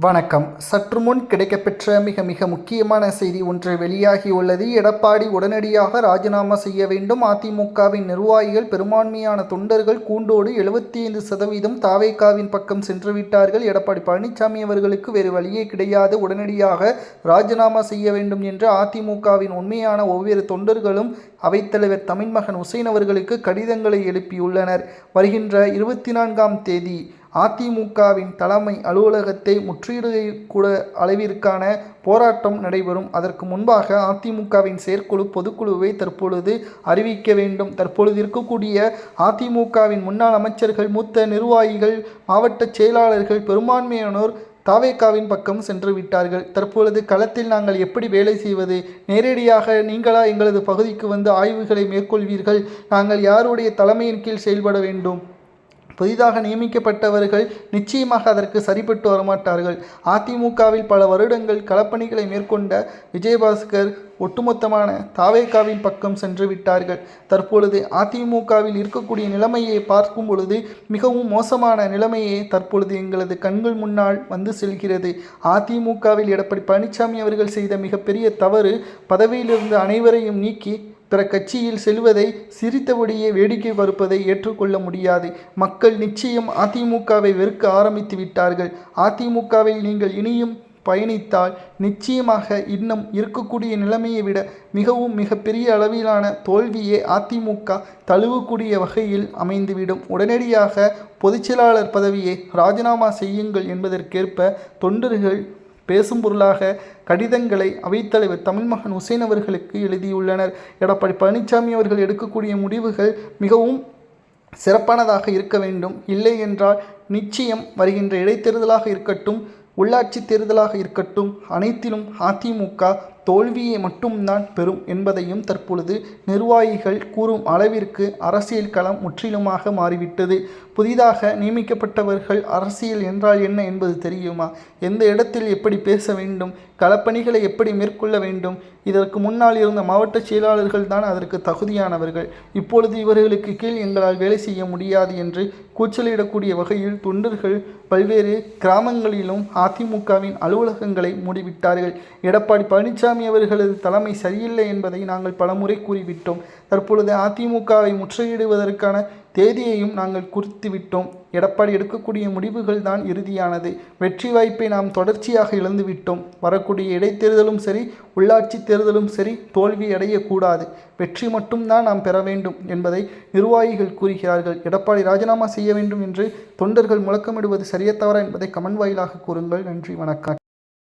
வணக்கம். சற்று முன் கிடைக்கப்பெற்ற மிக முக்கியமான செய்தி ஒன்று வெளியாகியுள்ளது. எடப்பாடி உடனடியாக ராஜினாமா செய்ய வேண்டும். அதிமுகவின் நிர்வாகிகள் பெரும்பான்மையான தொண்டர்கள் கூண்டோடு 75% தாவேகாவின் பக்கம் சென்றுவிட்டார்கள். எடப்பாடி பழனிசாமி அவர்களுக்கு வேறு வழியே கிடையாது. உடனடியாக ராஜினாமா செய்ய வேண்டும் என்று அதிமுகவின் உண்மையான ஒவ்வொரு தொண்டர்களும் அவைத்தலைவர் தமிழ்மகன் உசேன் அவர்களுக்கு கடிதங்களை எழுப்பியுள்ளனர். வருகின்ற 24ஆம் தேதி அதிமுகவின் தலைமை அலுவலகத்தை முற்றுகையிடக்கூட அளவிற்கான போராட்டம் நடைபெறும். அதற்கு முன்பாக அதிமுகவின் செயற்குழு பொதுக்குழுவை தற்பொழுது அறிவிக்க வேண்டும். தற்பொழுது இருக்கக்கூடிய அதிமுகவின் முன்னாள் அமைச்சர்கள், மூத்த நிர்வாகிகள், மாவட்ட செயலாளர்கள் பெரும்பான்மையானோர் தாவேகாவின் பக்கம் சென்று விட்டார்கள். தற்பொழுது களத்தில் நாங்கள் எப்படி வேலை செய்வது? நேரடியாக நீங்களா எங்களது பகுதிக்கு வந்து ஆய்வுகளை மேற்கொள்வீர்கள்? நாங்கள் யாருடைய தலைமையின் கீழ் செயல்பட வேண்டும்? புதிதாக நியமிக்கப்பட்டவர்கள் நிச்சயமாக அதற்கு சரிப்பட்டு வரமாட்டார்கள். அதிமுகவில் பல வருடங்கள் களப்பணிகளை மேற்கொண்ட விஜயபாஸ்கர் ஒட்டுமொத்தமான தாவேகாவின் பக்கம் சென்று விட்டார்கள். தற்பொழுது அதிமுகவில் இருக்கக்கூடிய நிலைமையை பார்க்கும் பொழுது மிகவும் மோசமான நிலைமையே தற்பொழுது எங்களது கண்கள் முன்னால் வந்து செல்கிறது. அதிமுகவில் எடப்பாடி பழனிசாமி அவர்கள் செய்த மிகப்பெரிய தவறு, பதவியிலிருந்து அனைவரையும் நீக்கி பிற கட்சியில் செல்வதை சிரித்தபடியே வேடிக்கை பார்ப்பதை ஏற்றுக்கொள்ள முடியாது. மக்கள் நிச்சயம் அதிமுகவை வெறுக்க ஆரம்பித்து விட்டார்கள். அதிமுகவில் நீங்கள் இனியும் பயணித்தால் நிச்சயமாக இன்னும் இருக்கக்கூடிய நிலைமையை விட மிகப்பெரிய அளவிலான தோல்வியே அதிமுக தழுவக்கூடிய வகையில் அமைந்துவிடும். உடனடியாக பொதுச்செயலாளர் பதவியை ராஜினாமா செய்யுங்கள் என்பதற்கேற்ப தொண்டர்கள் பேசும் பொருளாக கடிதங்களை அவைத்தலைவர் தமிழ்மகன் உசேன் அவர்களுக்கு எழுதியுள்ளனர். எடப்பாடி பழனிசாமி அவர்கள் எடுக்கக்கூடிய முடிவுகள் மிகவும் சிறப்பானதாக இருக்க வேண்டும். இல்லை என்றால் நிச்சயம் வருகின்ற இடைத்தேர்தலாக இருக்கட்டும், உள்ளாட்சி தேர்தலாக இருக்கட்டும், அனைத்திலும் அதிமுக தோல்வியை மட்டும்தான் பெறும் என்பதையும் தற்பொழுது நிர்வாகிகள் கூறும் அளவிற்கு அரசியல் களம் முற்றிலுமாக மாறிவிட்டது. புதிதாக நியமிக்கப்பட்டவர்கள் அரசியல் என்றால் என்ன என்பது தெரியுமா? எந்த இடத்தில் எப்படி பேச வேண்டும், களப்பணிகளை எப்படி மேற்கொள்ள வேண்டும்? இதற்கு முன்னால் இருந்த மாவட்ட செயலாளர்கள் தான் அதற்கு தகுதியானவர்கள். இப்பொழுது இவர்களுக்கு கீழ் எங்களால் வேலை செய்ய முடியாது என்று கூச்சலிடக்கூடிய வகையில் தொண்டர்கள் பல்வேறு கிராமங்களிலும் அதிமுகவின் அலுவலகங்களை மூடிவிட்டார்கள். எடப்பாடி பழனிசாமி அவர்களது தலைமை சரியில்லை என்பதை நாங்கள் பலமுறை கூறிவிட்டோம். தற்பொழுது அதிமுகவை முற்றுகையிடுவதற்கான தேதியையும் நாங்கள் குறித்துவிட்டோம். எடப்பாடி எடுக்கக்கூடிய முடிவுகள் தான் இறுதியானது. வெற்றி வாய்ப்பை நாம் தொடர்ச்சியாக இழந்துவிட்டோம். வரக்கூடிய இடைத்தேர்தலும் சரி, உள்ளாட்சி தேர்தலும் சரி, தோல்வி அடையக்கூடாது. வெற்றி மட்டும்தான் நாம் பெற வேண்டும் என்பதை நிர்வாகிகள் கூறுகிறார்கள். எடப்பாடி ராஜினாமா செய்ய வேண்டும் என்று தொண்டர்கள் முழக்கமிடுவது சரியா தவறா என்பதை கமெண்ட் வாயிலாக கூறுங்கள். நன்றி, வணக்கம்.